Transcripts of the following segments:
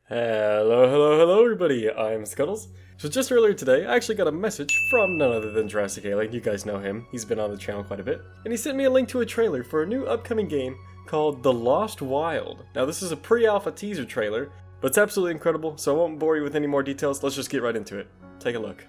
Hello everybody, I'm Scuttles. So just earlier today, I actually got a message from none other than Jurassic Alien. You guys know him, he's been on the channel quite a bit. And he sent me a link to a trailer for a new upcoming game called The Lost Wild. Now this is a pre-alpha teaser trailer, but it's absolutely incredible, so I won't bore you with any more details, let's just get right into it. Take a look.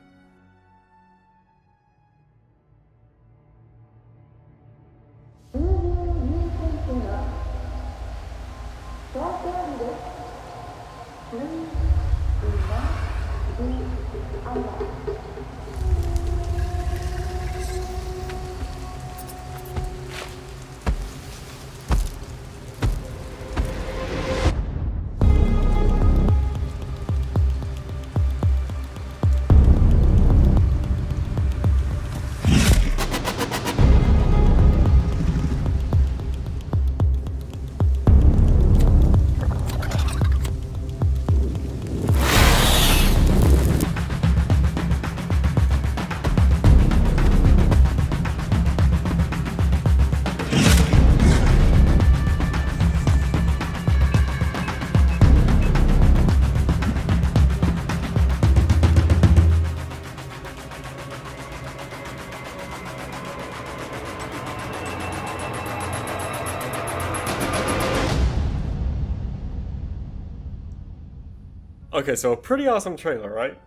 Okay, so a pretty awesome trailer, right?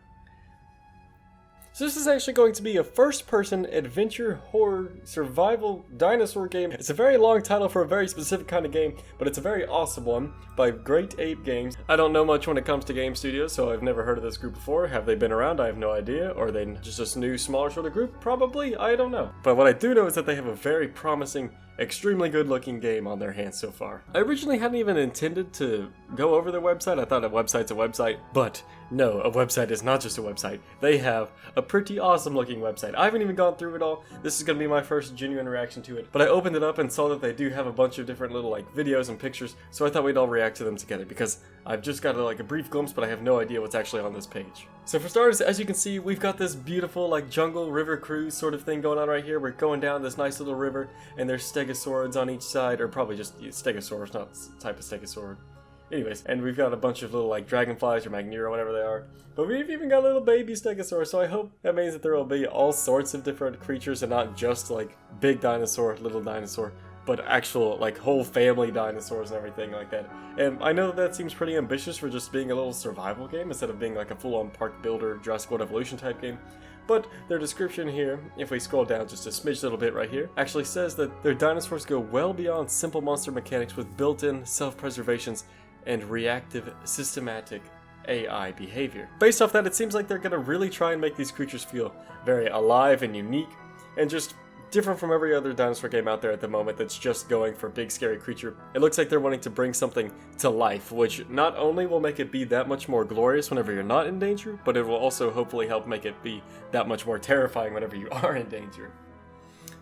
So this is actually going to be a first-person adventure, horror, survival dinosaur game. It's a very long title for a very specific kind of game, but it's a very awesome one by Great Ape Games. I don't know much when it comes to game studios, so I've never heard of this group before. Have they been around? I have no idea. Or are they just this new, smaller sort of group? Probably. I don't know. But what I do know is that they have a very promising, extremely good-looking game on their hands so far. I originally hadn't even intended to go over their website. I thought a website's a website, but no, a website is not just a website. They have a pretty awesome looking website. I haven't even gone through it all. This is going to be my first genuine reaction to it. But I opened it up and saw that they do have a bunch of different little videos and pictures, so I thought we'd all react to them together because I've just got a brief glimpse, but I have no idea what's actually on this page. So for starters, as you can see, we've got this beautiful jungle river cruise sort of thing going on right here. We're going down this nice little river and there's stegosaurids on each side, or probably just stegosaurs, not type of stegosaur. Anyways, and we've got a bunch of little dragonflies or magneto or whatever they are. But we've even got a little baby stegosaur, so I hope that means that there will be all sorts of different creatures and not just big dinosaur, little dinosaur, but actual whole family dinosaurs and everything like that. And I know that that seems pretty ambitious for just being a little survival game instead of being a full-on park builder, Jurassic World Evolution type game. But their description here, if we scroll down just a smidge little bit right here, actually says that their dinosaurs go well beyond simple monster mechanics with built-in self-preservations and reactive systematic AI behavior. Based off that, it seems like they're going to really try and make these creatures feel very alive and unique and just different from every other dinosaur game out there at the moment that's just going for big scary creature. It looks like they're wanting to bring something to life, which not only will make it be that much more glorious whenever you're not in danger, but it will also hopefully help make it be that much more terrifying whenever you are in danger.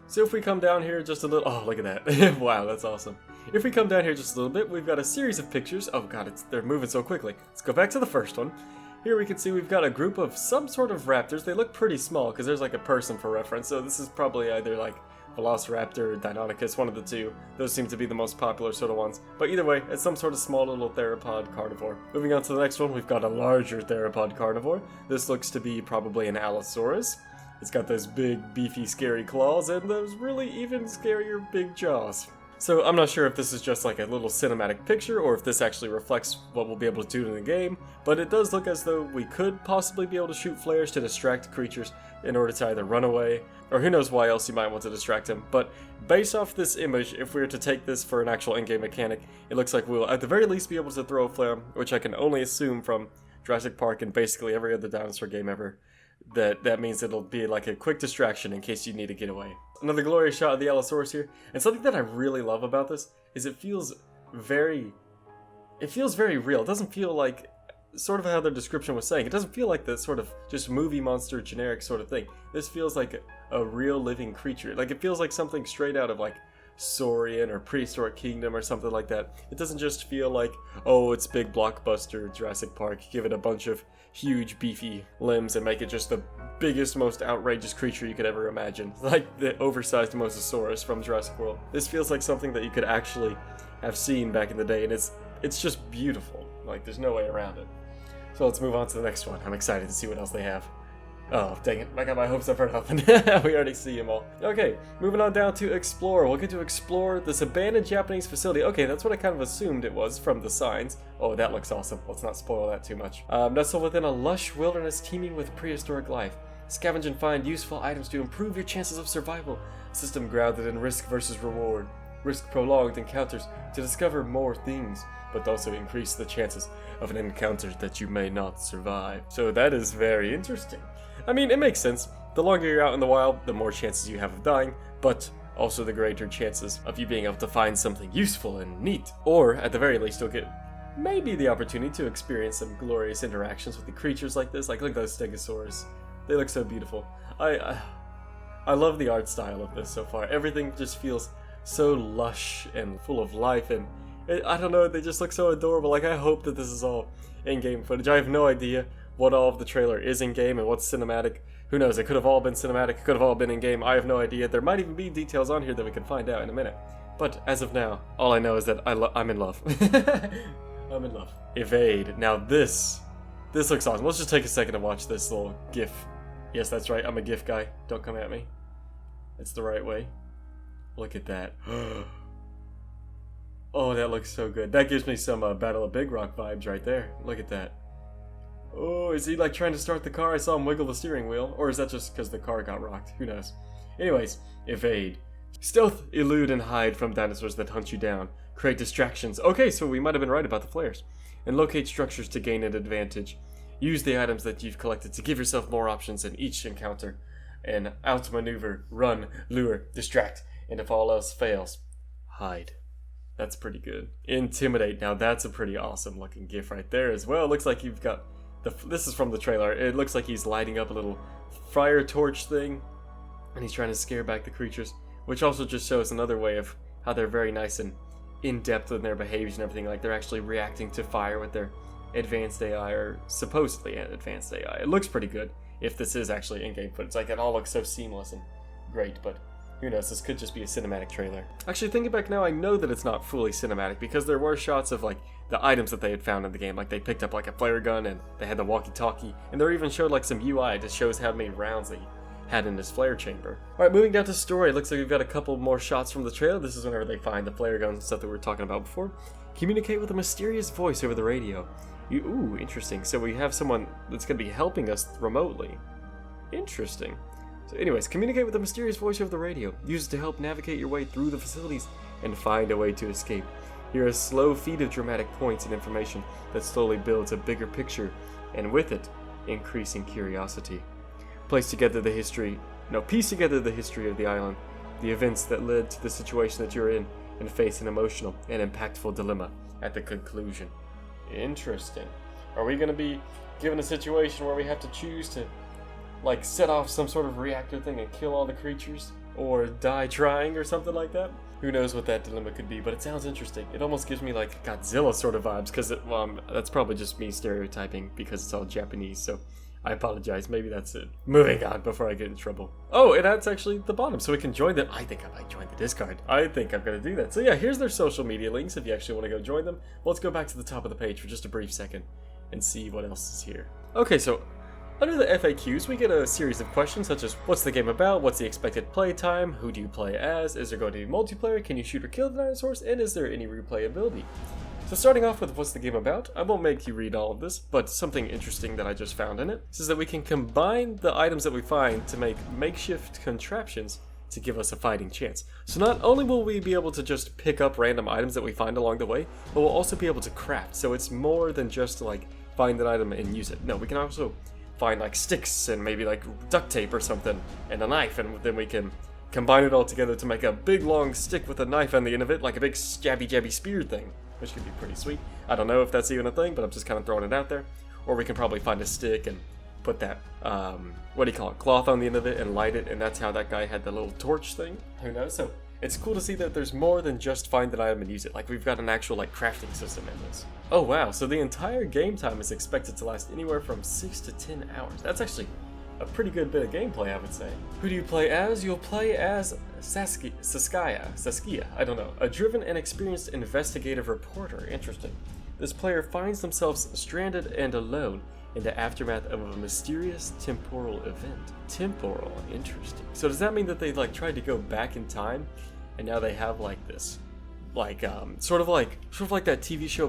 So if we come down here just a little, oh look at that, wow, that's awesome. If we come down here just a little bit, we've got a series of pictures. Oh god, they're moving so quickly. Let's go back to the first one. Here we can see we've got a group of some sort of raptors. They look pretty small because there's a person for reference, so this is probably either Velociraptor or Deinonychus, one of the two. Those seem to be the most popular sort of ones. But either way, it's some sort of small little theropod carnivore. Moving on to the next one, we've got a larger theropod carnivore. This looks to be probably an Allosaurus. It's got those big, beefy, scary claws and those really even scarier big jaws. So I'm not sure if this is just a little cinematic picture or if this actually reflects what we'll be able to do in the game, but it does look as though we could possibly be able to shoot flares to distract creatures in order to either run away, or who knows why else you might want to distract them. But based off this image, if we were to take this for an actual in-game mechanic, it looks like we'll at the very least be able to throw a flare, which I can only assume from Jurassic Park and basically every other dinosaur game ever. That means it'll be a quick distraction in case you need to get away. Another glorious shot of the Allosaurus here, and something that I really love about this is it feels very real. It doesn't feel sort of how their description was saying, it doesn't feel like the sort of just movie monster generic sort of thing. This feels like a real living creature. It feels like something straight out of Saurian or Prehistoric Kingdom or something like that. It doesn't just feel oh, it's big blockbuster Jurassic Park, give it a bunch of huge beefy limbs and make it just the biggest, most outrageous creature you could ever imagine. Like the oversized Mosasaurus from Jurassic World. This feels like something that you could actually have seen back in the day, and it's it's just beautiful. Like, there's no way around it. So let's move on to the next one. I'm excited to see what else they have. Oh, dang it. I got my hopes up for nothing. We already see them all. Okay, moving on down to explore. We'll get to explore this abandoned Japanese facility. Okay, that's what I kind of assumed it was from the signs. Oh, that looks awesome. Let's not spoil that too much. Nestled within a lush wilderness teeming with prehistoric life. Scavenge and find useful items to improve your chances of survival. A system grounded in risk versus reward. Risk prolonged encounters to discover more things, but also increase the chances of an encounter that you may not survive. So that is very interesting. I mean, it makes sense. The longer you're out in the wild, the more chances you have of dying, but also the greater chances of you being able to find something useful and neat. Or, at the very least, you'll get maybe the opportunity to experience some glorious interactions with the creatures like this. Like, look at those stegosaurs. They look so beautiful. I love the art style of this so far. Everything just feels so lush and full of life, and I don't know, they just look so adorable. Like, I hope that this is all in-game footage. I have no idea what all of the trailer is in-game and what's cinematic. Who knows, it could have all been cinematic, it could have all been in-game, I have no idea. There might even be details on here that we can find out in a minute. But as of now, all I know is that I'm in love. I'm in love. Evade. Now this looks awesome. Let's just take a second to watch this little GIF. Yes, that's right, I'm a GIF guy. Don't come at me. It's the right way. Look at that. Oh, that looks so good. That gives me some Battle of Big Rock vibes right there. Look at that. Oh, is he like trying to start the car? I saw him wiggle the steering wheel. Or is that just because the car got rocked? Who knows? Anyways, evade. Stealth, elude, and hide from dinosaurs that hunt you down. Create distractions. Okay, so we might have been right about the flares. And locate structures to gain an advantage. Use the items that you've collected to give yourself more options in each encounter. And outmaneuver, run, lure, distract, and if all else fails, hide. That's pretty good. Intimidate. Now that's a pretty awesome looking GIF right there as well. It looks like you've got this is from the trailer. It looks like he's lighting up a little fire torch thing, and he's trying to scare back the creatures, which also just shows another way of how they're very nice and in-depth in their behaviors and everything. Like, they're actually reacting to fire with their advanced AI, or supposedly advanced AI. It looks pretty good if this is actually in-game footage. Like, it all looks so seamless and great, but who knows, this could just be a cinematic trailer. Actually, thinking back now, I know that it's not fully cinematic, because there were shots of, like, the items that they had found in the game. Like, they picked up, like, a flare gun, and they had the walkie-talkie, and they even showed, like, some UI that shows how many rounds they had in this flare chamber. Alright, moving down to story, it looks like we've got a couple more shots from the trailer. This is whenever they find the flare gun and stuff that we were talking about before. Communicate with a mysterious voice over the radio. Ooh, interesting. So we have someone that's going to be helping us remotely. Interesting. So anyways, communicate with a mysterious voice over the radio. Use it to help navigate your way through the facilities and find a way to escape. Hear a slow feed of dramatic points and information that slowly builds a bigger picture, and with it, increasing curiosity. Piece together the history of the island, the events that led to the situation that you're in, and face an emotional and impactful dilemma at the conclusion. Interesting. Are we going to be given a situation where we have to choose to, like, set off some sort of reactor thing and kill all the creatures? Or die trying or something like that? Who knows what that dilemma could be, but it sounds interesting. It almost gives me, like, Godzilla sort of vibes, because that's probably just me stereotyping because it's all Japanese, so I apologize. Maybe that's it. Moving on before I get in trouble. Oh, and that's actually the bottom, so we can join them. I think I might join the Discord. I think I'm going to do that. So yeah, here's their social media links if you actually want to go join them. Well, let's go back to the top of the page for just a brief second and see what else is here. Okay, so under the FAQs, we get a series of questions such as, what's the game about, what's the expected play time, who do you play as, is there going to be multiplayer, can you shoot or kill the dinosaurs, and is there any replayability? So starting off with what's the game about, I won't make you read all of this, but something interesting that I just found in it is that we can combine the items that we find to make makeshift contraptions to give us a fighting chance. So not only will we be able to just pick up random items that we find along the way, but we'll also be able to craft. So it's more than just like find an item and use it. No, we can also find like sticks and maybe like duct tape or something and a knife, and then we can combine it all together to make a big long stick with a knife on the end of it, like a big jabby spear thing, which could be pretty sweet. I don't know if that's even a thing, but I'm just kind of throwing it out there. Or we can probably find a stick and put that, cloth on the end of it and light it, and that's how that guy had the little torch thing. Who knows? So it's cool to see that there's more than just find an item and use it. Like, we've got an actual like crafting system in this. Oh wow, so the entire game time is expected to last anywhere from 6 to 10 hours. That's actually a pretty good bit of gameplay, I would say. Who do you play as? You'll play as Saskia, I don't know, a driven and experienced investigative reporter. Interesting. This player finds themselves stranded and alone in the aftermath of a mysterious temporal event. Temporal, interesting. So does that mean that they like tried to go back in time, and now they have like this, like sort of like that TV show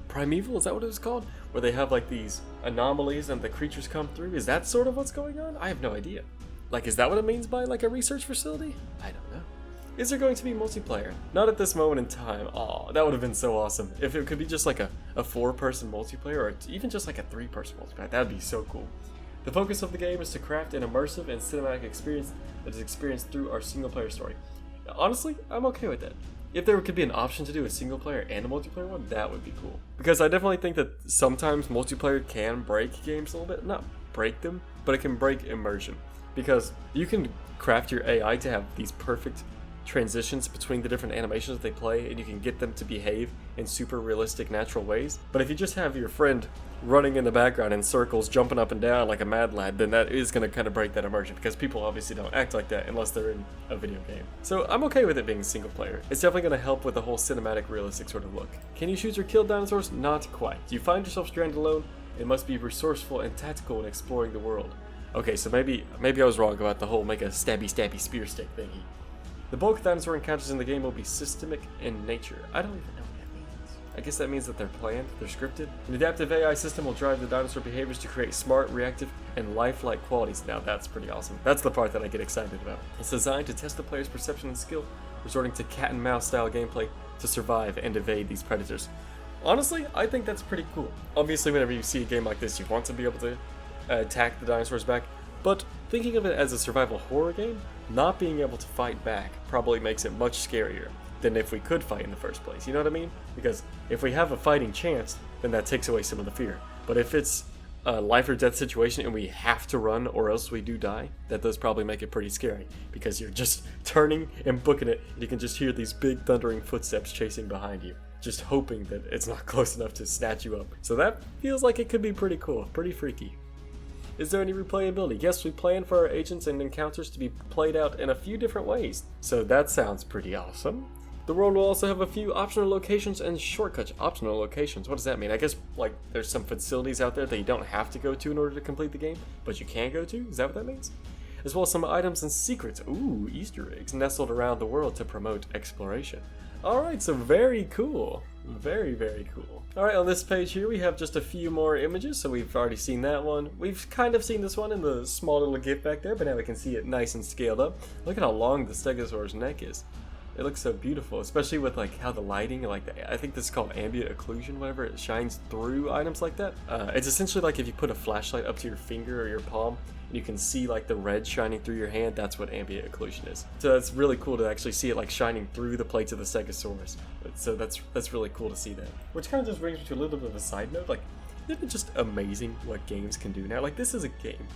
Primeval? Is that what it was called? Where they have like these anomalies and the creatures come through. Is that sort of what's going on? I have no idea. Like, is that what it means by like a research facility? I don't know. Is there going to be multiplayer? Not at this moment in time. Aw, that would have been so awesome. If it could be just like a 4-person multiplayer, or even just like a 3-person multiplayer, that'd be so cool. The focus of the game is to craft an immersive and cinematic experience that is experienced through our single-player story. Honestly, I'm okay with that. If there could be an option to do a single-player and a multiplayer one, that would be cool. Because I definitely think that sometimes multiplayer can break games a little bit. Not break them, but it can break immersion. Because you can craft your AI to have these perfect transitions between the different animations that they play, and you can get them to behave in super realistic, natural ways. But if you just have your friend running in the background in circles, jumping up and down like a mad lad, then that is going to kind of break that immersion, because people obviously don't act like that unless they're in a video game. So I'm okay with it being single player. It's definitely going to help with the whole cinematic, realistic sort of look. Can you shoot or kill dinosaurs? Not quite. You find yourself stranded alone, and must be resourceful and tactical in exploring the world. Okay, so maybe I was wrong about the whole make a stabby spear stick thingy. The bulk of dinosaur encounters in the game will be systemic in nature. I don't even know what that means. I guess that means that they're planned, they're scripted. An adaptive AI system will drive the dinosaur behaviors to create smart, reactive, and lifelike qualities. Now that's pretty awesome. That's the part that I get excited about. It's designed to test the player's perception and skill, resorting to cat and mouse style gameplay to survive and evade these predators. Honestly, I think that's pretty cool. Obviously, whenever you see a game like this, you want to be able to attack the dinosaurs back, but thinking of it as a survival horror game, not being able to fight back probably makes it much scarier than if we could fight in the first place. You know what I mean? Because if we have a fighting chance, then that takes away some of the fear. But if it's a life or death situation and we have to run or else we do die, that does probably make it pretty scary, because you're just turning and booking it, and you can just hear these big thundering footsteps chasing behind you, just hoping that it's not close enough to snatch you up. So that feels like it could be pretty cool, pretty freaky. Is there any replayability? Yes, we plan for our agents and encounters to be played out in a few different ways, so that sounds pretty awesome. The world will also have a few optional locations and shortcuts. Optional locations, what does that mean? I guess like there's some facilities out there that you don't have to go to in order to complete the game, but you can go to? Is that what that means? As well as some items and secrets. Ooh, Easter eggs nestled around the world to promote exploration. Alright, so very cool. Very, very cool. Alright, on this page here we have just a few more images, so we've already seen that one. We've kind of seen this one in the small little GIF back there, but now we can see it nice and scaled up. Look at how long the Stegosaur's neck is. It looks so beautiful, especially with like how the lighting, like I think this is called ambient occlusion, whatever, it shines through items like that. It's essentially like if you put a flashlight up to your finger or your palm, and you can see like the red shining through your hand, that's what ambient occlusion is. So that's really cool to actually see it like shining through the plates of the Stegosaurus. So that's really cool to see that. Which kind of just brings me to a little bit of a side note, like, isn't it just amazing what games can do now? Like, this is a game.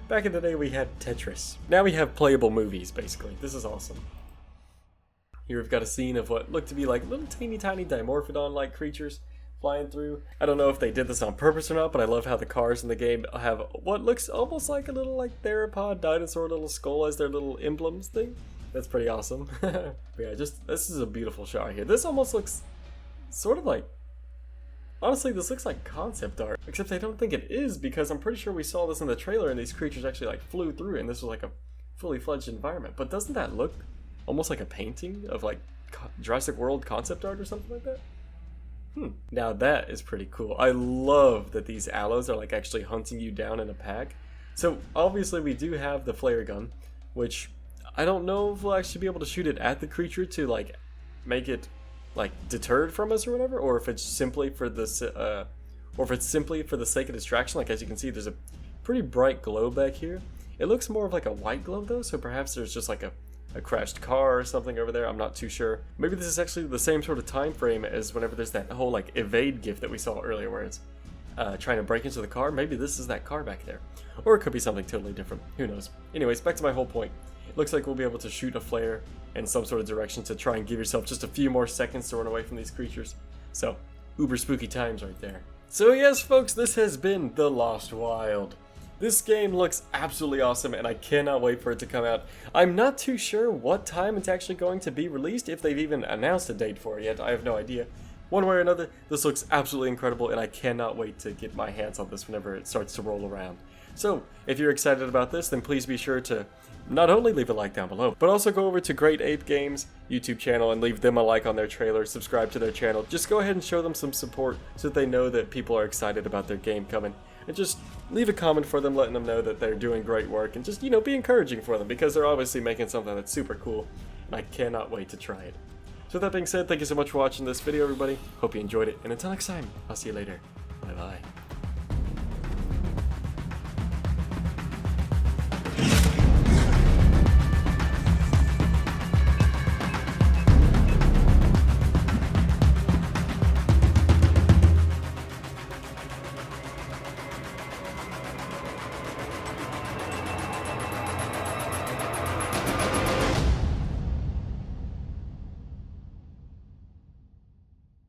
Back in the day we had Tetris. Now we have playable movies, basically. This is awesome. Here we've got a scene of what look to be like little teeny tiny Dimorphodon-like creatures flying through. I don't know if they did this on purpose or not, but I love how the cars in the game have what looks almost like a little like theropod dinosaur little skull as their little emblems thing. That's pretty awesome. But yeah, just this is a beautiful shot here. This almost looks sort of like, honestly, this looks like concept art, except I don't think it is, because I'm pretty sure we saw this in the trailer and these creatures actually like flew through it, and this was like a fully fledged environment. But doesn't that look almost like a painting of like Jurassic World concept art or something like that? Now that is pretty cool. I love that these allos are like actually hunting you down in a pack. So obviously we do have the flare gun, which I don't know if we'll actually be able to shoot it at the creature to like make it like deterred from us or whatever, or if it's simply for this or if it's simply for the sake of distraction. Like, as you can see, there's a pretty bright glow back here. It looks more of like a white glow though, so perhaps there's just like a crashed car or something over there. I'm not too sure. Maybe this is actually the same sort of time frame as whenever there's that whole like evade gif that we saw earlier where it's trying to break into the car. Maybe this is that car back there. Or it could be something totally different. Who knows? Anyways, back to my whole point. It looks like we'll be able to shoot a flare in some sort of direction to try and give yourself just a few more seconds to run away from these creatures. So, uber spooky times right there. So yes, folks, this has been The Lost Wild. This game looks absolutely awesome and I cannot wait for it to come out. I'm not too sure what time it's actually going to be released, if they've even announced a date for it yet. I have no idea. One way or another, this looks absolutely incredible and I cannot wait to get my hands on this whenever it starts to roll around. So, if you're excited about this, then please be sure to not only leave a like down below, but also go over to Great Ape Games YouTube channel and leave them a like on their trailer, subscribe to their channel. Just go ahead and show them some support so that they know that people are excited about their game coming. And just leave a comment for them, letting them know that they're doing great work, and just, be encouraging for them, because they're obviously making something that's super cool, and I cannot wait to try it. So with that being said, thank you so much for watching this video, everybody. Hope you enjoyed it, and until next time, I'll see you later. Bye bye.